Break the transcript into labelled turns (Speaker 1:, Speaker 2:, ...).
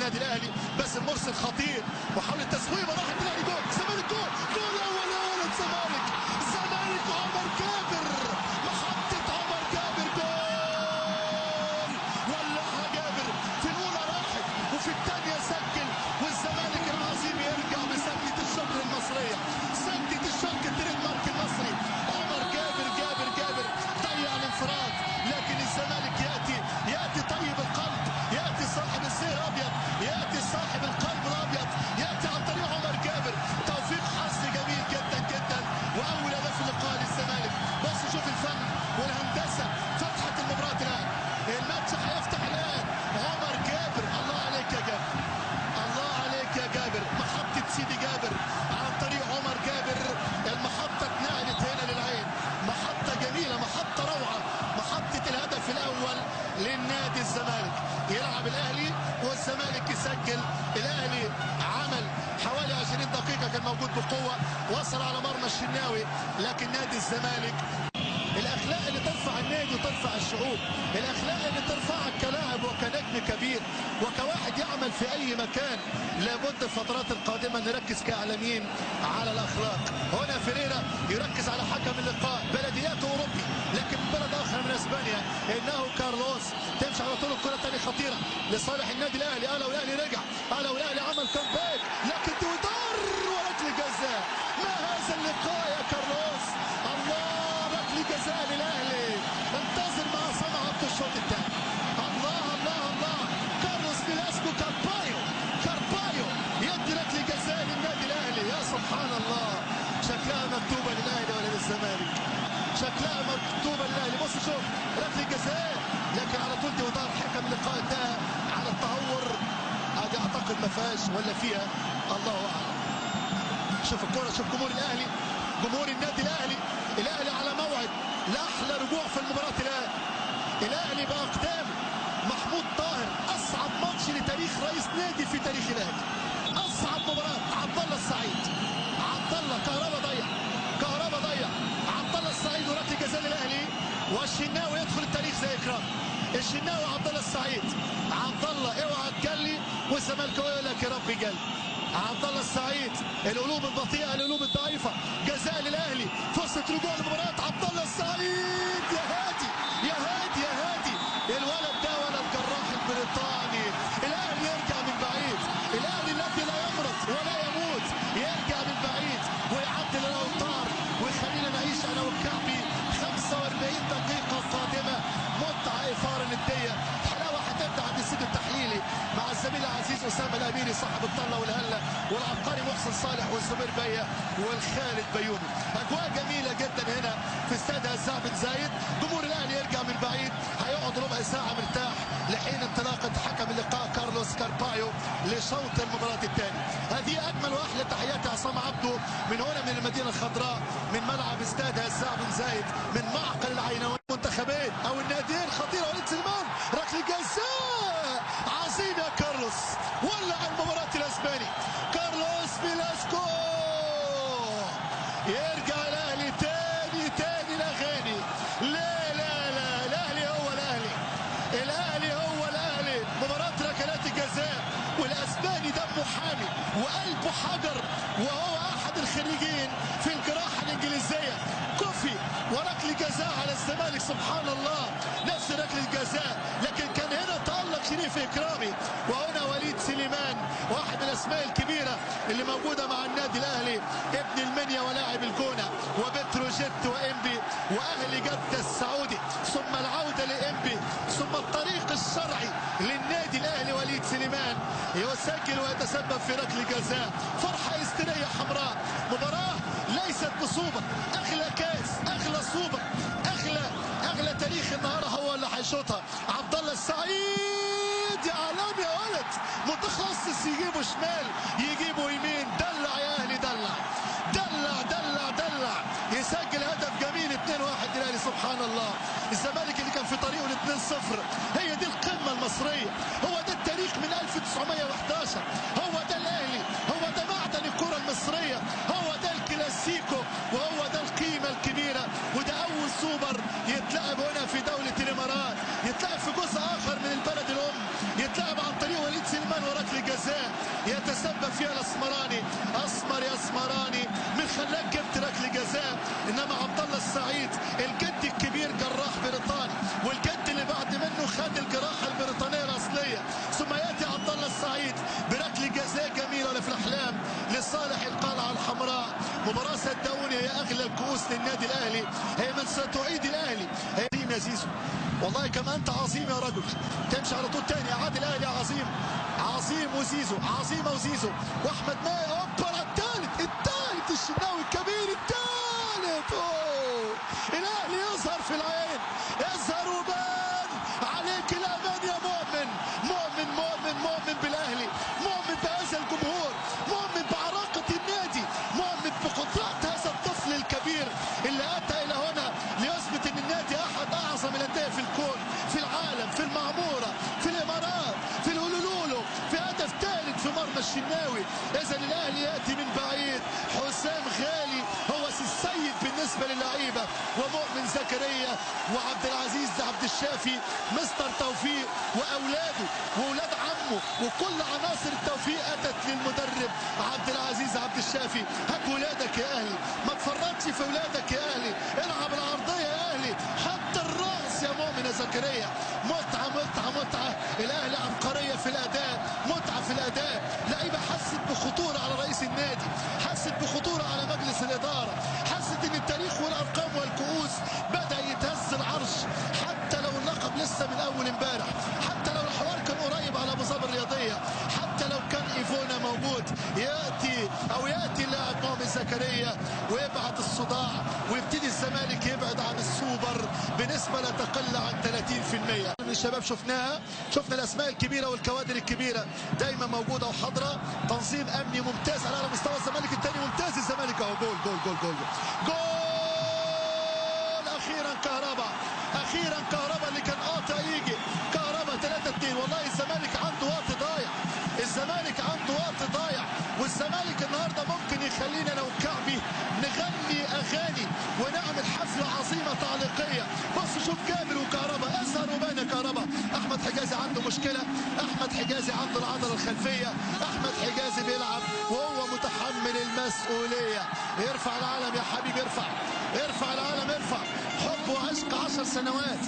Speaker 1: النادي الاهلي. باسم مرسل خطير، محاولة تسويبه راحت الاهلي، جول الزمالك، جول اول يا ولد الزمالك، الزمالك عمر جابر، محطة عمر جابر، جول ولعها جابر، في الاولى راحت وفي الثانية سجل، والزمالك العظيم يرجع بسجلة الشكر المصرية، سجلة الشكر تريد مارك المصري. عمر جابر ضيع الانفراد، لكن الزمالك ياتي طيب القلب، ياتي صاحب الزي الابيض، ياتي صاحب القلب الابيض، ياتي عن طريق عمر جابر، توفيق حظ جميل جدا جدا، واول هدف اللقاء للزمالك. بص شوف الفن والهندسه، فتحت المباراه الان، الماتش هيفتح الان. عمر جابر، الله عليك يا جابر، الله عليك يا جابر، محطه سيدي جابر عن طريق عمر جابر. المحطه اتنقلت هنا للعين، محطه جميله، محطه روعه، محطه الهدف الاول للنادي الزمالك. يلعب الاهلي والزمالك يسجل. الاهلي عمل حوالي 20 دقيقه كان موجود بقوه، وصل على مرمى الشناوي، لكن نادي الزمالك الاخلاق اللي ترفع النادي وترفع الشعوب، الاخلاق اللي ترفعك كلاعب وكنجم كبير وكواحد يعمل في اي مكان. لابد الفترات القادمه نركز كاعلاميين على الاخلاق. هنا فيريرا يركز على حكم اللقاء، بلدياته اوروبي لكن من بلد اخر من اسبانيا، انه كارلوس. تمشي على طول الكره ثانيه خطيره لصالح النادي الاهلي، والاهلي رجع، والاهلي عمل كامباك، لكن تودار وركله جزاء. ما هذا اللقاء يا كارلوس؟ الله، ركله جزاء للاهلي. انتظر مع صنعاء الشوط الثاني. الله الله الله، كارلوس فيلاسكو كاربايو يدي ركله جزاء للنادي الاهلي. يا سبحان الله، شكلها مكتوبه للاهلي ولا للزمالك؟ شكلها مكتوبه للاهلي. بص شوف ركله جزاء، لكن على طول تودار حكم اللقاء انتهى على التهور. هذه اعتقد ما فيهاش ولا فيها، الله اعلم. شوف الكره، شوف جمهور الاهلي، جمهور النادي الاهلي على موعد لاحلى رجوع في المباراه الان. الاهلي باقدام محمود طاهر، اصعب ماتش لتاريخ رئيس نادي في تاريخ الاهلي، اصعب مباراه. عبد الله السعيد، عبد الله كهربا ضيع، عبد الله السعيد وركله جزاء للاهلي، والشناوي يدخل التاريخ زي اكرام. الشناوي وعبد الله السعيد، عبد الله اوعى تجلي، والزمالك يقول لك يا رب جلي. عبد الله السعيد، القلوب البطيئه، القلوب الضعيفه، جزاء للاهلي، فرصه رجوع للمباراه. عبد الله السعيد، يا هادي يا هادي يا هادي، الولد ده ولد الجراح البريطاني. الاهلي يرجع من بعيد، الاهلي الذي لا يمرض ولا يموت يرجع من بعيد ويعدل الاوتار ويخلينا نعيش انا والكعبي 45 دقيقه قادمه، متعه اثاره نديه، حلاوه هتبدا عند الاستوديو التحليلي مع الزميل العزيز اسامه الاميري صاحب الطله والهله، والعبقري محسن صالح والزبير بيه والخالد بيومي. اجواء جميله جدا هنا في استاد هزاع بن زايد. جمهور الاهلي يرجع من بعيد، هيقعد ربع ساعه مرتاح لحين انطلاقه حكم اللقاء كارلوس كاربايو لشوط المباراه الثاني. هذه اجمل واحلى تحيات عصام عبده من هنا من المدينه الخضراء، من ملعب استاد هزاع بن زايد، من معقل العينوان. منتخبين او الناديين خطيره. وليد سليمان ركله جزاء عظيم يا كارلوس، ولع المباراه الاسباني. كارلوس فيلاسكو يرجع الاهلي تاني الاغاني. لا الاهلي هو الاهلي، مباراه ركلات الجزاء، والاسباني دمه حامي وقلبه حجر، وهو احد الخريجين في الجراحه الانجليزيه. كوفي وركله جزاء على الزمالك، سبحان الله، نفس ركله الجزاء، لكن كان هنا تألق شريف اكرامي، وهنا وليد سليمان واحد من الاسماء الكبيره اللي موجوده مع النادي الاهلي، ابن المنيا ولاعب الجونه وبتروجيت وانبي واهلي جده السعودي، ثم العوده لانبي، ثم الطريق الشرعي للنادي الاهلي. وليد سليمان يسجل ويتسبب في ركله جزاء. فرحه هستيريه حمراء، مباراه ليست بصوبه، اغلى كاس، اغلى صوبه، اغلى تاريخ النهارده هو اللي هيشوطها. عبد الله السعيد يا عالمي يا ولد، متخصص يجيبه شمال يجيبه يمين، دلع يا اهلي، دلع يسجل هدف جميل 2-1 للاهلي. سبحان الله، الزمالك اللي كان في طريقه ل 2-0، هي دي القمه المصريه، هو ده التاريخ من 1911، هو ده الاهلي، هو ده معدن الكره المصريه، هو ده الكلاسيكو، وهو ده القيمه الكبيره. وده اول سوبر يتلعب هنا في دوله الامارات، يتلعب في جزء اخر من البلد الام، يتلعب عن طريق وليد سليمان وركله السعيد الجد الكبير جراح بريطاني، والجد اللي بعد منه خد الجراحه البريطانيه الاصليه. ثم ياتي عبد الله السعيد بركله جزاء جميله ولا في الاحلام لصالح القلعه الحمراء. مباراه صدقوني هي اغلى الكؤوس للنادي الاهلي، هي من ستعيد الاهلي. عظيم يا زيزو، والله كما انت عظيم يا رجل. تمشي على طول تاني، عاد الاهلي عظيم. عظيم وزيزو، عظيمه وزيزو واحمد ماهر. اوبا الثالث الشناوي الكبير الثالث. اوه الاهلي يظهر في العين، يظهر وبان عليك الامان يا مؤمن. مؤمن مؤمن مؤمن بالاهلي، مؤمن بهذا الجمهور، مؤمن بعراقه النادي، مؤمن بقدرات هذا الطفل الكبير اللي اتى الى هنا ليثبت ان النادي احد اعظم الانديه في الكون، في العالم، في المعموره، في الامارات، في الهولولولو، في هدف ثالث في مرمى الشناوي. اذا الاهلي ياتي من بعيد. حسام غالي هو السيد بالنسبه للعيبه، ومؤمن زكريا وعبد العزيز عبد الشافي، مستر توفيق واولاده واولاد عمه وكل عناصر التوفيق اتت للمدرب عبد العزيز عبد الشافي. هات ولادك يا اهلي، ما تفرطش في ولادك يا اهلي، العب العرضيه يا اهلي، حط الراس يا مؤمن يا زكريا. متعه متعه متعه. الاهلي عبقريه في الاداء، متعه في الاداء. لعيبه حست بخطوره على رئيس النادي، حست بخطوره على مجلس الاداره، حست ان التاريخ والارقام والكؤوس بدا يتهز العرش. حتى لو اللقب لسه من اول امبارح، حتى لو الحوار كان قريب على ابو ظبي الرياضيه، حتى لو كان ايفونا موجود، ياتي اللاعب مؤمن زكريا ويبعد الصداع، ويبتدي الزمالك يبعد عن السوبر بنسبه لا تقل عن 30%. من الشباب شفنا الاسماء الكبيره والكوادر الكبيره دايما موجوده وحاضره. تنظيم امني ممتاز على مستوى الزمالك الثاني ممتاز. الزمالك اهو جول جول جول جول جول. اخيرا كهربا، اخيرا كهربا اللي كان قاطع يجي. كهربا 3-2. والله الزمالك عنده وقت ضايع، الزمالك عنده وقت ضايع. والزمالك النهارده ممكن يخلينا انا وكعبي نغني اغاني ونعمل حفله عظيمه تعليقيه. بص شوف جابر وكهربا، اظهر وبان كهربا. احمد حجازي عنده مشكله، احمد حجازي عنده العضله الخلفيه، احمد حجازي بيلعب وهو متحمل المسؤوليه. ارفع العلم يا حبيبي، ارفع العلم، ارفع. حب وعشق 10 سنوات.